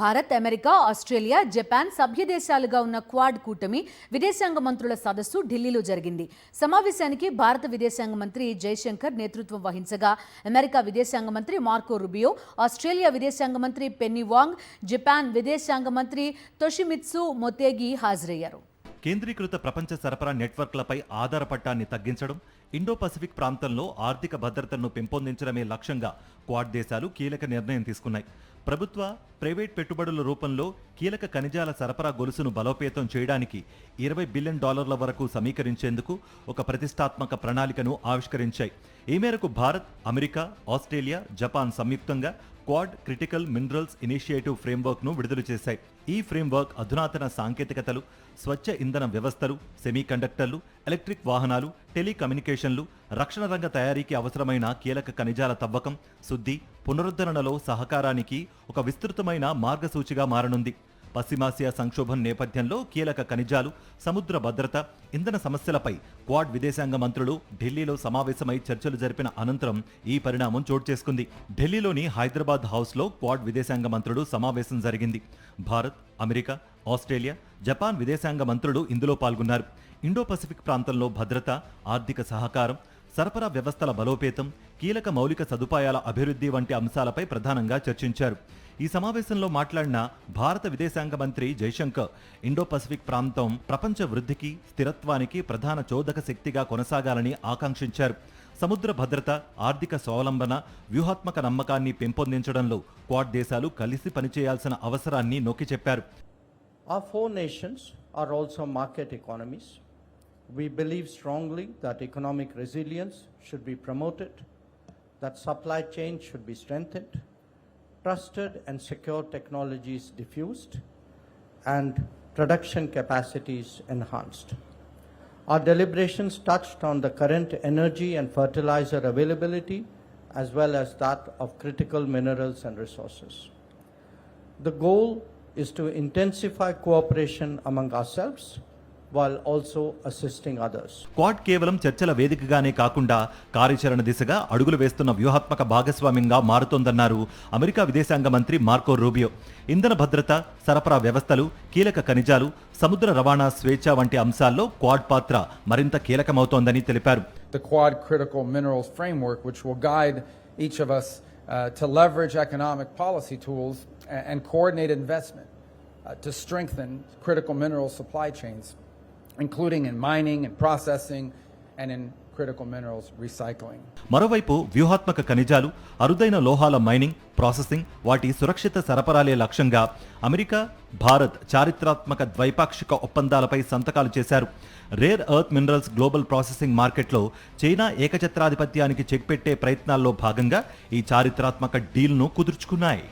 Bharat, America, Australia, Japan సభ్య దేశాలుగా ఉన్న quad కూటమి విదేశాంగ మంత్రుల సదస్సు ఢిల్లీలో జరిగింది. సమావేశానికి భారత విదేశాంగ మంత్రి జైశంకర్ నేతృత్వం వహించగా అమెరికా విదేశాంగ మంత్రి మార్కో రుబియో, ఆస్ట్రేలియా విదేశాంగ మంత్రి పెన్నీ వాంగ్, జపాన్ విదేశాంగ మంత్రి తొషిమిత్సు మొతేగి హాజరయ్యారు. కేంద్రీకృత ప్రపంచ సరఫరా నెట్వర్క్లపై ఆధారపట్టాన్ని తగ్గించడం, ఇండో పసిఫిక్ ప్రాంతంలో ఆర్థిక భద్రతను పెంపొందించడమే లక్ష్యంగా క్వాడ్ దేశాలు కీలక నిర్ణయం తీసుకున్నాయి. ప్రభుత్వ, ప్రైవేట్ పెట్టుబడుల రూపంలో కీలక ఖనిజాల సరఫరా గొలుసును బలోపేతం చేయడానికి $20 బిలియన్ వరకు సమీకరించేందుకు ఒక ప్రతిష్టాత్మక ప్రణాళికను ఆవిష్కరించాయి. ఈ మేరకు భారత్, అమెరికా, ఆస్ట్రేలియా, జపాన్ సంయుక్తంగా క్వాడ్ క్రిటికల్ మినరల్స్ ఇనిషియేటివ్ ఫ్రేమ్వర్క్ను విడుదల చేశాయి. ఈ ఫ్రేమ్వర్క్ అధునాతన సాంకేతికతలు, స్వచ్ఛ ఇంధన వ్యవస్థలు, సెమీకండక్టర్లు, ఎలక్ట్రిక్ వాహనాలు, టెలికమ్యూనికేషన్లు, రక్షణ రంగ తయారీకి అవసరమైన కీలక ఖనిజాల తవ్వకం, శుద్ధి, పునరుద్ధరణలో సహకారానికి ఒక విస్తృతమైన మార్గసూచిగా మారనుంది. పశ్చిమాసియా సంక్షోభం నేపథ్యంలో కీలక ఖనిజాలు, సముద్ర భద్రత, ఇంధన సమస్యలపై క్వాడ్ విదేశాంగ మంత్రులు ఢిల్లీలో సమావేశమై చర్చలు జరిపిన అనంతరం ఈ పరిణామం చోటు చేసుకుంది. ఢిల్లీలోని హైదరాబాద్ హౌస్లో క్వాడ్ విదేశాంగ మంత్రులు సమావేశం జరిగింది. భారత్, అమెరికా, ఆస్ట్రేలియా, జపాన్ విదేశాంగ మంత్రులు ఇందులో పాల్గొన్నారు. ఇండో పసిఫిక్ ప్రాంతంలో భద్రత, ఆర్థిక సహకారం, సరఫరా వ్యవస్థల బలోపేతం, కీలక మౌలిక సదుపాయాల అభివృద్ధి వంటి అంశాలపై ప్రధానంగా చర్చించారు. ఈ సమావేశంలో మాట్లాడిన భారత విదేశాంగ మంత్రి జైశంకర్, ఇండో పసిఫిక్ ప్రాంతం ప్రపంచ వృద్ధికి, స్థిరత్వానికి ప్రధాన చోదక శక్తిగా కొనసాగాలని ఆకాంక్షించారు. సముద్ర భద్రత, ఆర్థిక స్వావలంబన, వ్యూహాత్మక నమ్మకాన్ని పెంపొందించడంలో క్వాడ్ దేశాలు కలిసి పనిచేయాల్సిన అవసరాన్ని నొక్కి చెప్పారు. Our four nations are also market economies. We believe strongly that economic resilience should be promoted, that supply chains should be strengthened, trusted and secure technologies diffused, and production capacities enhanced. Our deliberations touched on the current energy and fertilizer availability as well as that of critical minerals and resources. The goal is to intensify cooperation among ourselves while also assisting others. Quad కేవలం చర్చల వేదికగానే కాకుండా కార్యాచరణ దిశగా అడుగులు వేస్తున్న వ్యూహాత్మక భాగస్వామ్యంగా మారుతోందన్నారు America విదేశాంగ మంత్రి మార్కో రూబియో. ఇంధన భద్రత, సరఫరా వ్యవస్థలు, కీలక ఖనిజాలు, సముద్ర రవాణా స్వేచ్ఛ వంటి అంశాల్లో క్వాడ్ పాత్ర మరింత కీలకమవుతోందని తెలిపారు. The Quad Critical Minerals Framework, which will guide each of us to leverage economic policy tools and coordinate investment to strengthen critical mineral supply chains, including in mining and processing and in critical minerals recycling. మరోవైపు వ్యూహాత్మక ఖనిజాలు, అరుదైన లోహాల mining, processing, వాటి సురక్షిత సరఫరాలే లక్ష్యంగా America, Bharat చారిత్రాత్మక ద్వైపాక్షిక ఒప్పందాలపై సంతకాలు చేశారు. Rare earth minerals global processing మార్కెట్లో చైనా ఏకఛత్రాధిపత్యానికి చెక్ పెట్టే ప్రయత్నాల్లో భాగంగా ఈ చారిత్రాత్మక డీల్ను కుదుర్చుకున్నాయి.